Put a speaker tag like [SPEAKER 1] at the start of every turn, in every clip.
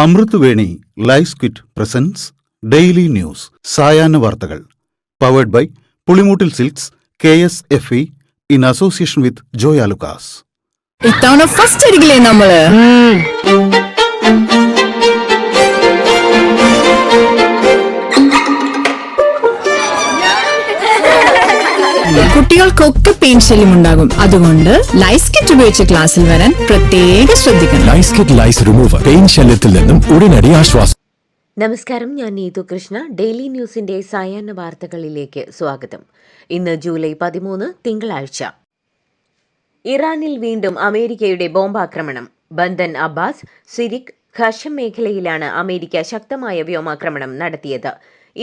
[SPEAKER 1] അമൃത് Veni life quit presents daily news സായാഹ്ന വാർത്തകൾ powered by Pulimoottil silks KSFE in association with Joy Alukkas.
[SPEAKER 2] ഇത്തവണ first അടിക്കില്ലേ നമ്മള്? കുട്ടികൾക്കൊക്കെ പെയിൻ ശല്യം ഉണ്ടാകും. അതുകൊണ്ട് ലൈസ് കിറ്റ് ഉപയോഗിച്ച് ക്ലാസ്സിൽ വരാൻ പ്രത്യേകം ശ്രദ്ധിക്കണം.
[SPEAKER 3] ലൈസ് കിറ്റ് ലൈസ് റിമൂവർ പെയിൻ ശല്യത്തിൽ നിന്നും ഉടനടി ആശ്വാസം.
[SPEAKER 4] നമസ്കാരം, ഞാൻ നീതു കൃഷ്ണ. ഡെയിലി ന്യൂസിന്റെ സായാഹ്ന വാർത്തകളിലേക്ക് സ്വാഗതം. ഇന്ന് ജൂലൈ 13 തിങ്കളാഴ്ച. ഇറാനിൽ വീണ്ടും അമേരിക്കയുടെ ബോംബാക്രമണം. ബന്ദൻ അബ്ബാസ്, സിരിക്, ഖഷം മേഖലയിലാണ് അമേരിക്ക ശക്തമായ വ്യോമാക്രമണം നടത്തിയത്.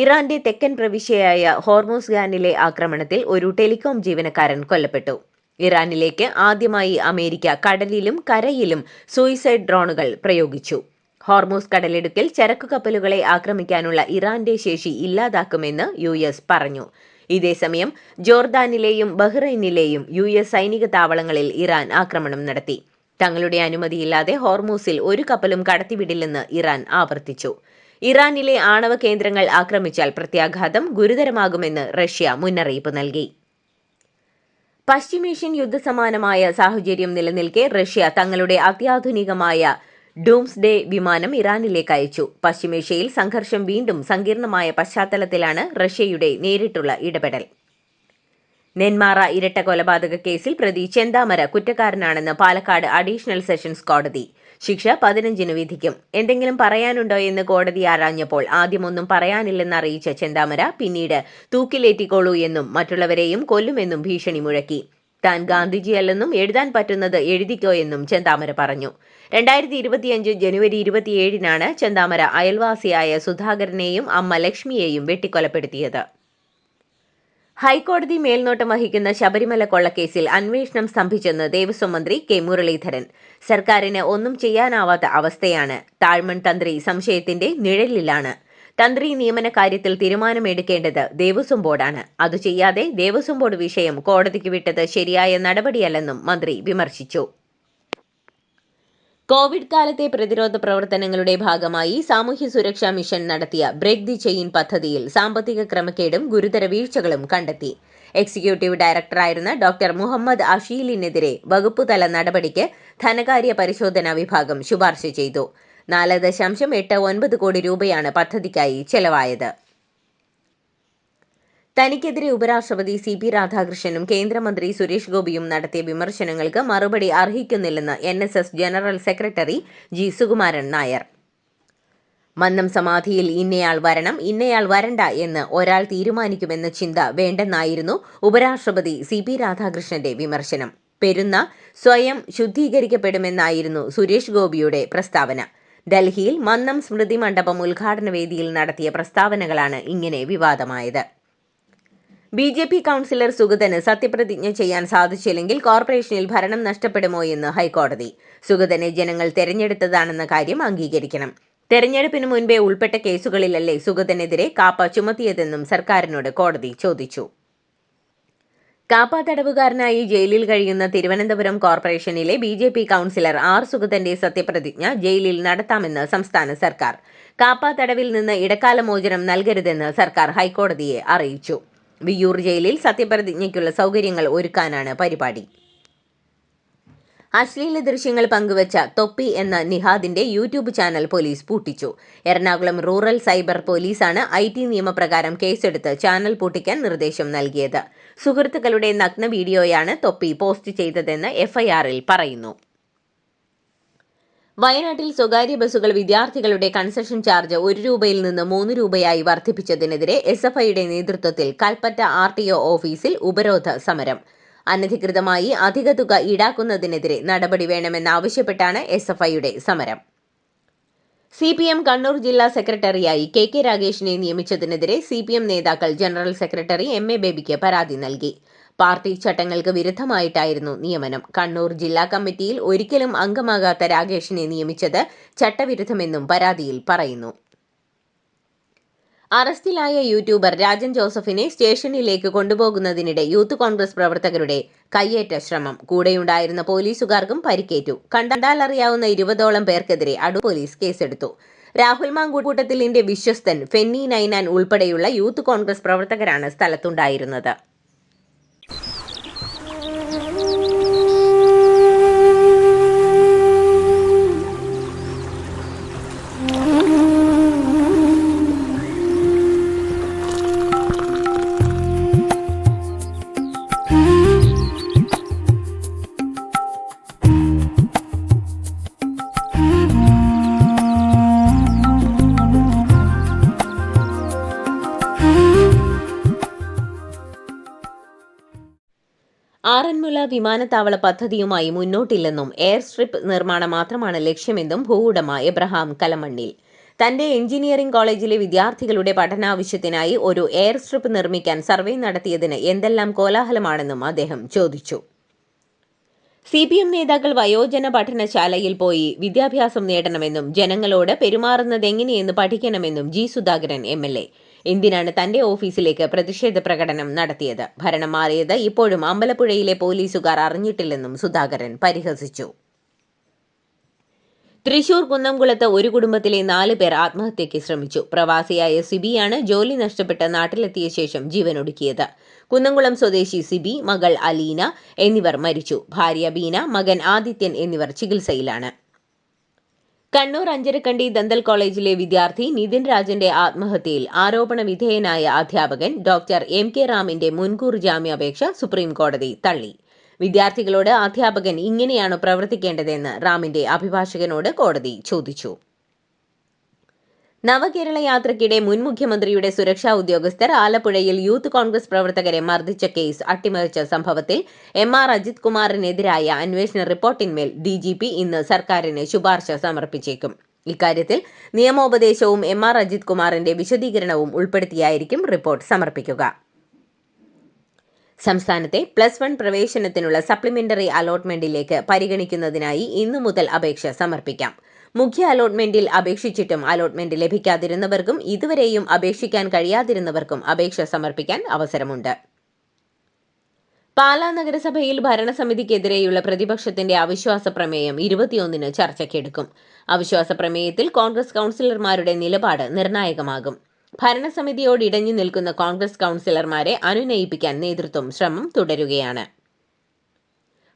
[SPEAKER 4] ഇറാന്റെ തെക്കൻ പ്രവിശ്യയായ ഹോർമോസ്ഗാനിലെ ആക്രമണത്തിൽ ഒരു ടെലികോം ജീവനക്കാരൻ കൊല്ലപ്പെട്ടു. ഇറാനിലേക്ക് ആദ്യമായി അമേരിക്ക കടലിലും കരയിലും സൂയിസൈഡ് ഡ്രോണുകൾ പ്രയോഗിച്ചു. ഹോർമൂസ് കടലിടുക്കിൽ ചരക്കു കപ്പലുകളെ ആക്രമിക്കാനുള്ള ഇറാന്റെ ശേഷി ഇല്ലാതാക്കുമെന്ന് US പറഞ്ഞു. ഇതേസമയം ജോർദാനിലെയും ബഹ്റൈനിലെയും US സൈനിക താവളങ്ങളിൽ ഇറാൻ ആക്രമണം നടത്തി. തങ്ങളുടെ അനുമതിയില്ലാതെ ഹോർമൂസിൽ ഒരു കപ്പലും കടത്തിവിടില്ലെന്ന് ഇറാൻ ആവർത്തിച്ചു. ഇറാനിലെ ആണവ കേന്ദ്രങ്ങൾ ആക്രമിച്ചാൽ പ്രത്യാഘാതം ഗുരുതരമാകുമെന്ന് റഷ്യ മുന്നറിയിപ്പ് നൽകി. പശ്ചിമേഷ്യൻ യുദ്ധസമാനമായ സാഹചര്യം നിലനിൽക്കെ റഷ്യ തങ്ങളുടെ അത്യാധുനികമായ ഡൂംസ്ഡേ വിമാനം ഇറാനിലേക്ക് അയച്ചു. പശ്ചിമേഷ്യയിൽ സംഘർഷം വീണ്ടും സങ്കീർണമായ പശ്ചാത്തലത്തിലാണ് റഷ്യയുടെ നേരിട്ടുള്ള ഇടപെടൽ. നെന്മാറ ഇരട്ട കൊലപാതക കേസിൽ പ്രതി ചെന്താമര കുറ്റക്കാരനാണെന്ന് പാലക്കാട് അഡീഷണൽ സെഷൻസ് കോടതി. ശിക്ഷ 15 വിധിക്കും. എന്തെങ്കിലും പറയാനുണ്ടോ എന്ന് കോടതി ആരാഞ്ഞപ്പോൾ ആദ്യമൊന്നും പറയാനില്ലെന്ന് അറിയിച്ച ചെന്താമര പിന്നീട് തൂക്കിലേറ്റിക്കോളൂ എന്നും മറ്റുള്ളവരെയും കൊല്ലുമെന്നും ഭീഷണി മുഴക്കി. താൻ ഗാന്ധിജിയല്ലെന്നും എഴുതാൻ പറ്റുന്നത് എഴുതിക്കോ എന്നും ചെന്താമര പറഞ്ഞു. 2025 ജനുവരി 27 ചെന്താമര അയൽവാസിയായ സുധാകരനെയും അമ്മ ലക്ഷ്മിയെയും വെട്ടിക്കൊലപ്പെടുത്തിയത്. ഹൈക്കോടതി മേൽനോട്ടം വഹിക്കുന്ന ശബരിമല കൊള്ളക്കേസിൽ അന്വേഷണം സ്തംഭിച്ചെന്ന് ദേവസ്വം മന്ത്രി K. മുരളീധരൻ. സർക്കാരിന് ഒന്നും ചെയ്യാനാവാത്ത അവസ്ഥയാണ്. താഴ്മൺ തന്ത്രി സംശയത്തിന്റെ നിഴലിലാണ്. തന്ത്രി നിയമന കാര്യത്തിൽ തീരുമാനമെടുക്കേണ്ടത് ദേവസ്വം ബോർഡാണ്. അത് ചെയ്യാതെ ദേവസ്വം ബോർഡ് വിഷയം കോടതിക്ക് വിട്ടത് ശരിയായ നടപടിയല്ലെന്നും മന്ത്രി വിമർശിച്ചു. കോവിഡ് കാലത്തെ പ്രതിരോധ പ്രവർത്തനങ്ങളുടെ ഭാഗമായി സാമൂഹ്യ സുരക്ഷാ മിഷൻ നടത്തിയ ബ്രേക്ക് ദി ചെയിൻ പദ്ധതിയിൽ സാമ്പത്തിക ക്രമക്കേടും ഗുരുതര വീഴ്ചകളും കണ്ടെത്തി. എക്സിക്യൂട്ടീവ് ഡയറക്ടറായിരുന്ന ഡോക്ടർ മുഹമ്മദ് അഷീലിനെതിരെ വകുപ്പുതല നടപടിക്ക് ധനകാര്യ പരിശോധനാ വിഭാഗം ശുപാർശ ചെയ്തു. 4.89 കോടി രൂപയാണ് പദ്ധതിക്കായി ചെലവായത്. തനിക്കെതിരെ ഉപരാഷ്ട്രപതി CP രാധാകൃഷ്ണനും കേന്ദ്രമന്ത്രി സുരേഷ് ഗോപിയും നടത്തിയ വിമർശനങ്ങൾക്ക് മറുപടി അർഹിക്കുന്നില്ലെന്ന് NSS general secretary G. Sukumaran Nair. Mannam സമാധിയിൽ ഇന്നയാൾ വരണം, ഇന്നയാൾ വരണ്ട എന്ന് ഒരാൾ തീരുമാനിക്കുമെന്ന ചിന്ത വേണ്ടെന്നായിരുന്നു ഉപരാഷ്ട്രപതി CP രാധാകൃഷ്ണന്റെ വിമർശനം. പെരുന്ന സ്വയം ശുദ്ധീകരിക്കപ്പെടുമെന്നായിരുന്നു സുരേഷ് ഗോപിയുടെ പ്രസ്താവന. ഡൽഹിയിൽ മന്നം സ്മൃതി മണ്ഡപം ഉദ്ഘാടന വേദിയിൽ നടത്തിയ പ്രസ്താവനകളാണ് ഇങ്ങനെ വിവാദമായത്. BJP കൗൺസിലർ സുഗതന് സത്യപ്രതിജ്ഞ ചെയ്യാൻ സാധിച്ചില്ലെങ്കിൽ കോർപ്പറേഷനിൽ ഭരണം നഷ്ടപ്പെടുമോ എന്ന് ഹൈക്കോടതി. സുഗതനെ ജനങ്ങൾ തെരഞ്ഞെടുത്തതാണെന്ന കാര്യം അംഗീകരിക്കണം. തെരഞ്ഞെടുപ്പിന് മുൻപേ ഉൾപ്പെട്ട കേസുകളിലല്ലേ സുഗതനെതിരെ കാപ്പ ചുമത്തിയതെന്നും സർക്കാരിനോട് കോടതി ചോദിച്ചു. കാപ്പ തടവുകാരനായി ജയിലിൽ കഴിയുന്ന തിരുവനന്തപുരം കോർപ്പറേഷനിലെ BJP കൗൺസിലർ R. സുഗതന്റെ സത്യപ്രതിജ്ഞ ജയിലിൽ നടത്താമെന്ന് സംസ്ഥാന സർക്കാർ. കാപ്പ തടവിൽ നിന്ന് ഇടക്കാല മോചനം നൽകരുതെന്ന് സർക്കാർ ഹൈക്കോടതിയെ അറിയിച്ചു. വിയ്യൂർ ജയിലിൽ സത്യപ്രതിജ്ഞയ്ക്കുള്ള സൗകര്യങ്ങൾ ഒരുക്കാനാണ് പരിപാടി. അശ്ലീല ദൃശ്യങ്ങൾ പങ്കുവച്ച തൊപ്പി എന്ന നിഹാദിന്റെ യൂട്യൂബ് ചാനൽ പോലീസ് പൂട്ടിച്ചു. എറണാകുളം റൂറൽ സൈബർ പോലീസാണ് IT നിയമപ്രകാരം കേസെടുത്ത് ചാനൽ പൂട്ടിക്കാൻ നിർദ്ദേശം നൽകിയത്. സുഹൃത്തുക്കളുടെ നഗ്ന വീഡിയോയാണ് തൊപ്പി പോസ്റ്റ് ചെയ്തതെന്ന് FIR-ൽ പറയുന്നു. വയനാട്ടിൽ സ്വകാര്യ ബസ്സുകൾ വിദ്യാർത്ഥികളുടെ കൺസെഷൻ ചാർജ് 1 രൂപയിൽ നിന്ന് 3 രൂപയായി വർദ്ധിപ്പിച്ചതിനെതിരെ SFIയുടെ നേതൃത്വത്തിൽ കൽപ്പറ്റ RTO ഓഫീസിൽ ഉപരോധ സമരം. അനധികൃതമായി അധിക തുക ഈടാക്കുന്നതിനെതിരെ നടപടി വേണമെന്നാവശ്യപ്പെട്ടാണ് SFIയുടെ സമരം. CPM കണ്ണൂർ ജില്ലാ സെക്രട്ടറിയായി KK രാഗേഷിനെ നിയമിച്ചതിനെതിരെ CPM നേതാക്കൾ ജനറൽ സെക്രട്ടറി MA ബേബിക്ക് പരാതി നൽകി. പാർട്ടി ചട്ടങ്ങൾക്ക് വിരുദ്ധമായിട്ടായിരുന്നു നിയമനം. കണ്ണൂർ ജില്ലാ കമ്മിറ്റിയിൽ ഒരിക്കലും അംഗമാകാത്ത രാഗേഷിനെ നിയമിച്ചത് ചട്ടവിരുദ്ധമെന്നും പരാതിയിൽ പറയുന്നു. അറസ്റ്റിലായ യൂട്യൂബർ രാജൻ ജോസഫിനെ സ്റ്റേഷനിലേക്ക് കൊണ്ടുപോകുന്നതിനിടെ യൂത്ത് കോൺഗ്രസ് പ്രവർത്തകരുടെ കയ്യേറ്റ ശ്രമം. കൂടെയുണ്ടായിരുന്ന പോലീസുകാർക്കും പരിക്കേറ്റു. കണ്ടാലറിയാവുന്ന 20ഓളം പേർക്കെതിരെ അടൂർ പോലീസ് കേസെടുത്തു. രാഹുൽ മാങ്കൂട്ടത്തിലിന്റെ വിശ്വസ്തൻ ഫെന്നി നൈനാൻ ഉൾപ്പെടെയുള്ള യൂത്ത് കോൺഗ്രസ് പ്രവർത്തകരാണ് സ്ഥലത്തുണ്ടായിരുന്നത്. ആറന്മുള വിമാനത്താവള പദ്ധതിയുമായി മുന്നോട്ടില്ലെന്നും എയർ സ്ട്രിപ്പ് നിർമ്മാണം മാത്രമാണ് ലക്ഷ്യമെന്നും ഭൂവുടമ എബ്രഹാം കലമണ്ണിൽ. തന്റെ എഞ്ചിനീയറിംഗ് കോളേജിലെ വിദ്യാർത്ഥികളുടെ പഠനാവശ്യത്തിനായി ഒരു എയർ സ്ട്രിപ്പ് നിർമ്മിക്കാൻ സർവേ നടത്തിയതിന് എന്തെല്ലാം കോലാഹലമാണെന്നും അദ്ദേഹം ചോദിച്ചു. CPM നേതാക്കൾ വയോജന പഠനശാലയിൽ പോയി വിദ്യാഭ്യാസം നേടണമെന്നും ജനങ്ങളോട് പെരുമാറുന്നതെങ്ങനെയെന്ന് പഠിക്കണമെന്നും ജി സുധാകരൻ MLA. എന്തിനാണ് തന്റെ ഓഫീസിലേക്ക് പ്രതിഷേധ പ്രകടനം നടത്തിയത്? ഭരണം മാറിയത് ഇപ്പോഴും അമ്പലപ്പുഴയിലെ പോലീസുകാർ അറിഞ്ഞിട്ടില്ലെന്നും സുധാകരൻ പരിഹസിച്ചു. തൃശൂർ കുന്നംകുളത്ത് ഒരു കുടുംബത്തിലെ 4 പേർ ആത്മഹത്യയ്ക്ക് ശ്രമിച്ചു. പ്രവാസിയായ സിബിയാണ് ജോലി നഷ്ടപ്പെട്ട് നാട്ടിലെത്തിയ ശേഷം ജീവനൊടുക്കിയത്. കുന്നംകുളം സ്വദേശി സിബി, മകൾ അലീന എന്നിവർ മരിച്ചു. ഭാര്യ ബീന, മകൻ ആദിത്യൻ എന്നിവർ ചികിത്സയിലാണ്. കണ്ണൂർ അഞ്ചരക്കണ്ടി ദന്തൽ കോളേജിലെ വിദ്യാർത്ഥി നിതിൻ രാജന്റെ ആത്മഹത്യയിൽ ആരോപണ വിധേയനായ അധ്യാപകൻ ഡോക്ടർ MK റാമിന്റെ മുൻകൂർ ജാമ്യാപേക്ഷ സുപ്രീം കോടതി തള്ളി. വിദ്യാർത്ഥികളോട് അധ്യാപകൻ ഇങ്ങനെയാണോ പ്രവർത്തിക്കേണ്ടതെന്ന് റാമിന്റെ അഭിഭാഷകനോട് കോടതി ചോദിച്ചു. നവകേരള യാത്രയ്ക്കിടെ മുൻ മുഖ്യമന്ത്രിയുടെ സുരക്ഷാ ഉദ്യോഗസ്ഥർ ആലപ്പുഴയിൽ യൂത്ത് കോൺഗ്രസ് പ്രവർത്തകരെ മർദ്ദിച്ച കേസ് അട്ടിമറിച്ച സംഭവത്തിൽ MR അജിത് കുമാറിനെതിരായ അന്വേഷണ റിപ്പോർട്ടിന്മേൽ DGP ഇന്ന് സർക്കാരിന് ശുപാർശ സമർപ്പിച്ചേക്കും. ഇക്കാര്യത്തിൽ നിയമോപദേശവും MR അജിത് കുമാറിന്റെ വിശദീകരണവും ഉൾപ്പെടുത്തിയായിരിക്കും റിപ്പോർട്ട് സമർപ്പിക്കുക. സംസ്ഥാനത്തെ +1 പ്രവേശനത്തിനുള്ള സപ്ലിമെന്ററി അലോട്ട്മെന്റിലേക്ക് പരിഗണിക്കുന്നതിനായി ഇന്നു മുതൽ അപേക്ഷ സമർപ്പിക്കാം. മുഖ്യ അലോട്ട്മെന്റിൽ അപേക്ഷിച്ചിട്ടും അലോട്ട്മെന്റ് ലഭിക്കാതിരുന്നവർക്കും ഇതുവരെയും അപേക്ഷിക്കാൻ കഴിയാതിരുന്നവർക്കും അപേക്ഷ സമർപ്പിക്കാൻ അവസരമുണ്ട്. പാലാ നഗരസഭയിൽ ഭരണസമിതിക്കെതിരെയുള്ള പ്രതിപക്ഷത്തിന്റെ അവിശ്വാസ പ്രമേയം 21-ന് ചർച്ചയ്ക്കെടുക്കും. അവിശ്വാസ പ്രമേയത്തിൽ കോൺഗ്രസ് കൗൺസിലർമാരുടെ നിലപാട് നിർണായകമാകും. ഭരണസമിതിയോട് ഇടഞ്ഞു നിൽക്കുന്ന കോൺഗ്രസ് കൗൺസിലർമാരെ അനുനയിപ്പിക്കാൻ നേതൃത്വം ശ്രമം തുടരുകയാണ്.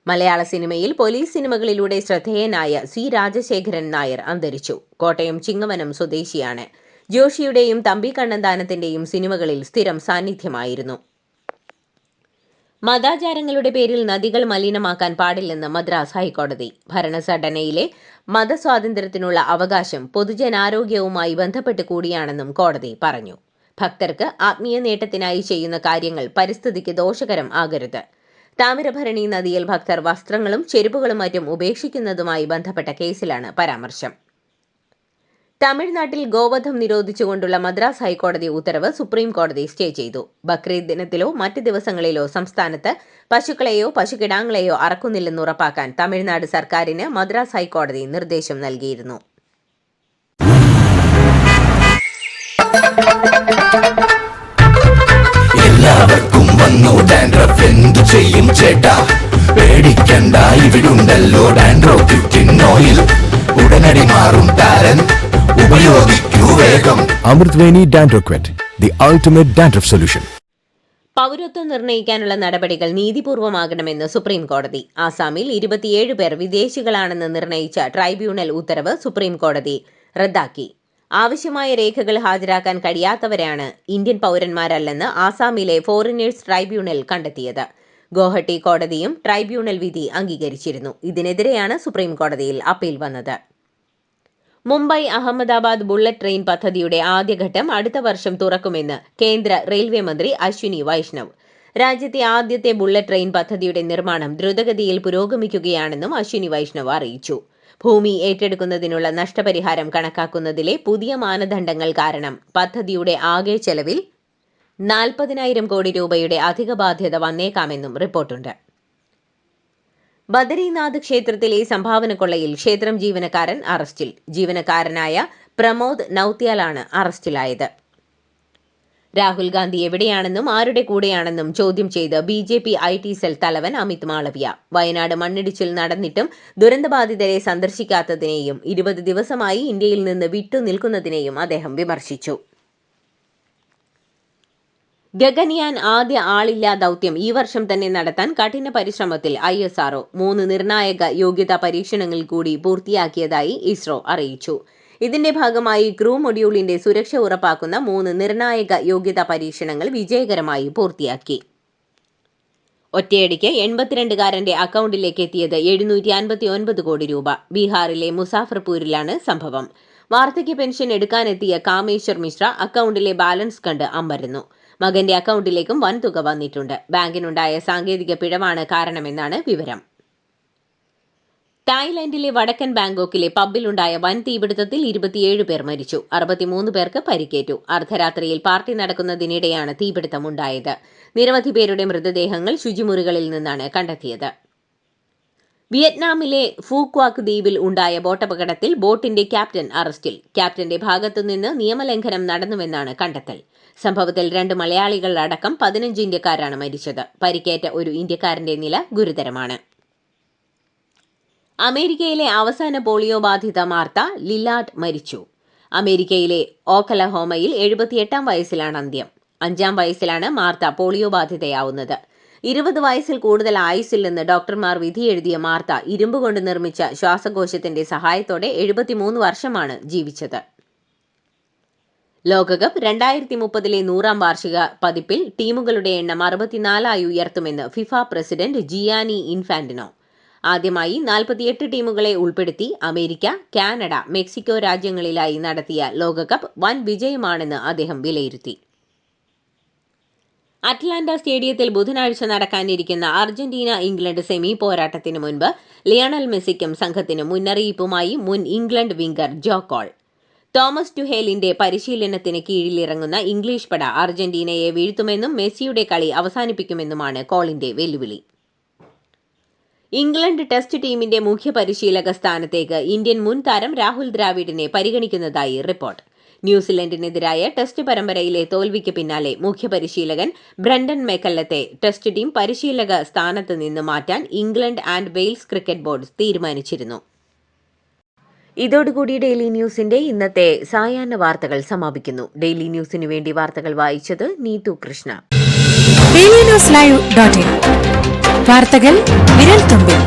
[SPEAKER 4] മലയാള സിനിമയിൽ പോലീസ് സിനിമകളിലൂടെ ശ്രദ്ധേയനായ C. രാജശേഖരൻ നായർ അന്തരിച്ചു. കോട്ടയം ചിങ്ങവനം സ്വദേശിയാണ്. ജോഷിയുടെയും തമ്പി കണ്ണന്താനത്തിന്റെയും സിനിമകളിൽ സ്ഥിരം സാന്നിധ്യമായിരുന്നു. മതാചാരങ്ങളുടെ പേരിൽ നദികൾ മലിനമാക്കാൻ പാടില്ലെന്ന് മദ്രാസ് ഹൈക്കോടതി. ഭരണഘടനയിലെ മതസ്വാതന്ത്ര്യത്തിനുള്ള അവകാശം പൊതുജനാരോഗ്യവുമായി ബന്ധപ്പെട്ട് കൂടിയാണെന്നും കോടതി പറഞ്ഞു. ഭക്തർക്ക് ആത്മീയ നേട്ടത്തിനായി ചെയ്യുന്ന കാര്യങ്ങൾ പരിസ്ഥിതിക്ക് ദോഷകരം ആകരുത്. താമിരഭരണി നദിയിൽ ഭക്തർ വസ്ത്രങ്ങളും ചെരുപ്പുകളും മറ്റും ഉപേക്ഷിക്കുന്നതുമായി ബന്ധപ്പെട്ട കേസിലാണ് പരാമർശം. തമിഴ്നാട്ടിൽ ഗോവധം നിരോധിച്ചുകൊണ്ടുള്ള മദ്രാസ് ഹൈക്കോടതി ഉത്തരവ് സുപ്രീം കോടതി സ്റ്റേ ചെയ്തു. ബക്രീദ് ദിനത്തിലോ മറ്റ് ദിവസങ്ങളിലോ സംസ്ഥാനത്ത് പശുക്കളെയോ പശുക്കിടാങ്ങളെയോ അറക്കുന്നില്ലെന്ന് ഉറപ്പാക്കാൻ തമിഴ്നാട് സർക്കാരിന് മദ്രാസ് ഹൈക്കോടതി നിർദ്ദേശം നൽകിയിരുന്നു.
[SPEAKER 3] എല്ലാവർക്കും വന്നു ഡാൻഡ്രഫ്, എന്തു ചെയ്യും ചേട്ടാ? പേടിക്കണ്ട, ഇവിടുണ്ടല്ലോ ഡാൻഡ്രോഫിറ്റിൻ ഓയിൽ. ഉടനടി മാറും താരൻ, ഉപയോഗിക്കൂ വേഗം. അമൃത്വേനി ഡാൻഡ്രോക്വെറ്റ്, ദി അൾട്ടിമേറ്റ് ഡാൻഡ്രഫ് സൊല്യൂഷൻ.
[SPEAKER 4] പൗരത്വം നിർണ്ണയിക്കാനുള്ള നടപടികൾ നീതിപൂർവമാകണമെന്ന് സുപ്രീം കോടതി. ആസാമിൽ 27 പേർ വിദേശികളാണെന്ന് നിർണയിച്ച ട്രൈബ്യൂണൽ ഉത്തരവ് സുപ്രീം കോടതി റദ്ദാക്കി. ആവശ്യമായ രേഖകൾ ഹാജരാക്കാൻ കഴിയാത്തവരാണ് ഇന്ത്യൻ പൗരന്മാരല്ലെന്ന് ആസാമിലെ ഫോറിനേഴ്സ് ട്രൈബ്യൂണൽ കണ്ടെത്തിയത്. ഗോഹട്ടി കോടതിയും ട്രൈബ്യൂണൽ വിധി അംഗീകരിച്ചിരുന്നു. ഇതിനെതിരെയാണ് സുപ്രീം കോടതിയിൽ അപ്പീൽ വന്നത്. മുംബൈ അഹമ്മദാബാദ് ബുള്ളറ്റ് ട്രെയിൻ പദ്ധതിയുടെ ആദ്യഘട്ടം അടുത്ത വർഷം തുറക്കുമെന്ന് കേന്ദ്ര റെയിൽവേ മന്ത്രി അശ്വിനി വൈഷ്ണവ്. രാജ്യത്തെ ആദ്യത്തെ ബുള്ളറ്റ് ട്രെയിൻ പദ്ധതിയുടെ നിർമ്മാണം ദ്രുതഗതിയിൽ പുരോഗമിക്കുകയാണെന്നും അശ്വിനി വൈഷ്ണവ് അറിയിച്ചു. ഭൂമി ഏറ്റെടുക്കുന്നതിനുള്ള നഷ്ടപരിഹാരം കണക്കാക്കുന്നതിലെ പുതിയ മാനദണ്ഡങ്ങൾ കാരണം പദ്ധതിയുടെ ആകെ ചെലവിൽ 40,000 കോടി രൂപയുടെ അധിക ബാധ്യത വന്നേക്കാമെന്നും റിപ്പോർട്ടുണ്ട്. ബദരീനാഥ് ക്ഷേത്രത്തിലെ സംഭാവന കൊള്ളയിൽ ക്ഷേത്രം ജീവനക്കാരൻ അറസ്റ്റിൽ. ജീവനക്കാരനായ പ്രമോദ് നൌത്യാലാണ് അറസ്റ്റിലായത്. രാഹുൽ ഗാന്ധി എവിടെയാണെന്നും ആരുടെ കൂടെയാണെന്നും ചോദ്യം ചെയ്ത് BJP IT സെൽ തലവൻ അമിത് മാളവ്യ. വയനാട് മണ്ണിടിച്ചിൽ നടന്നിട്ടും ദുരന്തബാധിതരെ സന്ദർശിക്കാത്തതിനെയും 20 ദിവസമായി ഇന്ത്യയിൽ നിന്ന് വിട്ടുനിൽക്കുന്നതിനെയും അദ്ദേഹം വിമർശിച്ചു. ഗഗൻയാൻ ആദ്യ ആളില്ലാ ദൗത്യം ഈ വർഷം തന്നെ നടത്താൻ കഠിന പരിശ്രമത്തിൽ ISRO. 3 നിർണായക യോഗ്യതാ പരീക്ഷണങ്ങൾ കൂടി പൂർത്തിയാക്കിയതായി ഇസ്രോ അറിയിച്ചു. ഇതിന്റെ ഭാഗമായി ക്രൂ മൊഡ്യൂളിന്റെ സുരക്ഷ ഉറപ്പാക്കുന്ന 3 നിർണായക യോഗ്യതാ പരീക്ഷണങ്ങൾ വിജയകരമായി പൂർത്തിയാക്കി. ഒറ്റയടിക്ക് 82കാരന്റെ അക്കൗണ്ടിലേക്ക് എത്തിയത് 759 കോടി രൂപ. ബീഹാറിലെ മുസാഫർപൂരിലാണ് സംഭവം. വാർദ്ധക്യ പെൻഷൻ എടുക്കാനെത്തിയ കാമേശ്വർ മിശ്ര അക്കൗണ്ടിലെ ബാലൻസ് കണ്ട് അമ്പരന്നു. മകന്റെ അക്കൗണ്ടിലേക്കും വൻതുക വന്നിട്ടുണ്ട്. ബാങ്കിനുണ്ടായ സാങ്കേതിക പിഴവാണ് കാരണമെന്നാണ് വിവരം. തായ്ലൻഡിലെ വടക്കൻ ബാങ്കോക്കിലെ പബ്ബിലുണ്ടായ വൻ തീപിടുത്തത്തിൽ 27 പേർ മരിച്ചു. 63 പേർക്ക് പരിക്കേറ്റു. അർദ്ധരാത്രിയിൽ പാർട്ടി നടക്കുന്നതിനിടെയാണ് തീപിടുത്തമുണ്ടായത്. നിരവധി പേരുടെ മൃതദേഹങ്ങൾ ശുചിമുറികളിൽ നിന്നാണ് കണ്ടെത്തിയത്. വിയറ്റ്നാമിലെ ഫൂക്വാക് ദ്വീപിൽ ഉണ്ടായ ബോട്ടപകടത്തിൽ ബോട്ടിന്റെ ക്യാപ്റ്റൻ അറസ്റ്റിൽ. ക്യാപ്റ്റന്റെ ഭാഗത്തുനിന്ന് നിയമലംഘനം നടന്നുവെന്നാണ് കണ്ടെത്തൽ. സംഭവത്തിൽ 2 മലയാളികൾ അടക്കം 15 ഇന്ത്യക്കാരാണ് മരിച്ചത്. പരിക്കേറ്റ ഒരു ഇന്ത്യക്കാരന്റെ നില ഗുരുതരമാണ്. അമേരിക്കയിലെ അവസാന പോളിയോ ബാധിത മാർത്ത ലില്ലാർഡ് മരിച്ചു. അമേരിക്കയിലെ ഓക്ലഹോമയിൽ 78-ാം വയസ്സിലാണ് അന്ത്യം. 5-ാം വയസ്സിലാണ് മാർത്ത പോളിയോ ബാധിതയാവുന്നത്. 20 വയസ്സിൽ കൂടുതൽ ആയുസ്സില്ലെന്ന് ഡോക്ടർമാർ വിധിയെഴുതിയ മാർത്ത ഇരുമ്പ് കൊണ്ട് നിർമ്മിച്ച ശ്വാസകോശത്തിന്റെ സഹായത്തോടെ 73 വർഷമാണ് ജീവിച്ചത്. ലോകകപ്പ് 2030-ലെ 100-ാം വാർഷിക പതിപ്പിൽ ടീമുകളുടെ എണ്ണം 64 ഉയർത്തുമെന്ന് ഫിഫ പ്രസിഡന്റ് ജിയാനി ഇൻഫാന്റിനോ. ആദ്യമായി 48 ടീമുകളെ ഉൾപ്പെടുത്തി അമേരിക്ക, കാനഡ, മെക്സിക്കോ രാജ്യങ്ങളിലായി നടത്തിയ ലോകകപ്പ് വൻ വിജയമാണെന്ന് അദ്ദേഹം വിലയിരുത്തി. അറ്റ്ലാന്റ സ്റ്റേഡിയത്തിൽ ബുധനാഴ്ച നടക്കാനിരിക്കുന്ന അർജന്റീന-ഇംഗ്ലണ്ട് സെമി പോരാട്ടത്തിന് മുൻപ് ലിയണൽ മെസ്സിക്കും സംഘത്തിനും മുന്നറിയിപ്പുമായി മുൻ ഇംഗ്ലണ്ട് വിംഗർ ജോ കോൾ. തോമസ് ടുഹേലിന്റെ പരിശീലനത്തിന് കീഴിലിറങ്ങുന്ന ഇംഗ്ലീഷ് പട അർജന്റീനയെ വീഴ്ത്തുമെന്നും മെസ്സിയുടെ കളി അവസാനിപ്പിക്കുമെന്നുമാണ് കോളിന്റെ വെല്ലുവിളി. ഇംഗ്ലണ്ട് ടെസ്റ്റ് ടീമിന്റെ മുഖ്യ പരിശീലക സ്ഥാനത്തേക്ക് ഇന്ത്യൻ മുൻ താരം രാഹുൽ ദ്രാവിഡിനെ പരിഗണിക്കുന്നതായി റിപ്പോർട്ട്. ന്യൂസിലൻഡിനെതിരായ ടെസ്റ്റ് പരമ്പരയിലെ തോൽവിക്ക് പിന്നാലെ മുഖ്യ പരിശീലകൻ ബ്രണ്ടൻ മെക്കല്ലത്തെ ടെസ്റ്റ് ടീം പരിശീലക സ്ഥാനത്ത് നിന്ന് മാറ്റാൻ England and Wales cricket board തീരുമാനിച്ചിരുന്നു. ഇതോടുകൂടി ഡെയിലി ന്യൂസിന്റെ ഇന്നത്തെ സായാഹ്ന വാർത്തകൾ സമാപിക്കുന്നു. ഡെയിലി ന്യൂസിനു വേണ്ടി വാർത്തകൾ വായിച്ചത് നീതു കൃഷ്ണ.
[SPEAKER 2] DailyNewsLive.in വാർത്തകൾ വിരൽ തുമ്പിൽ.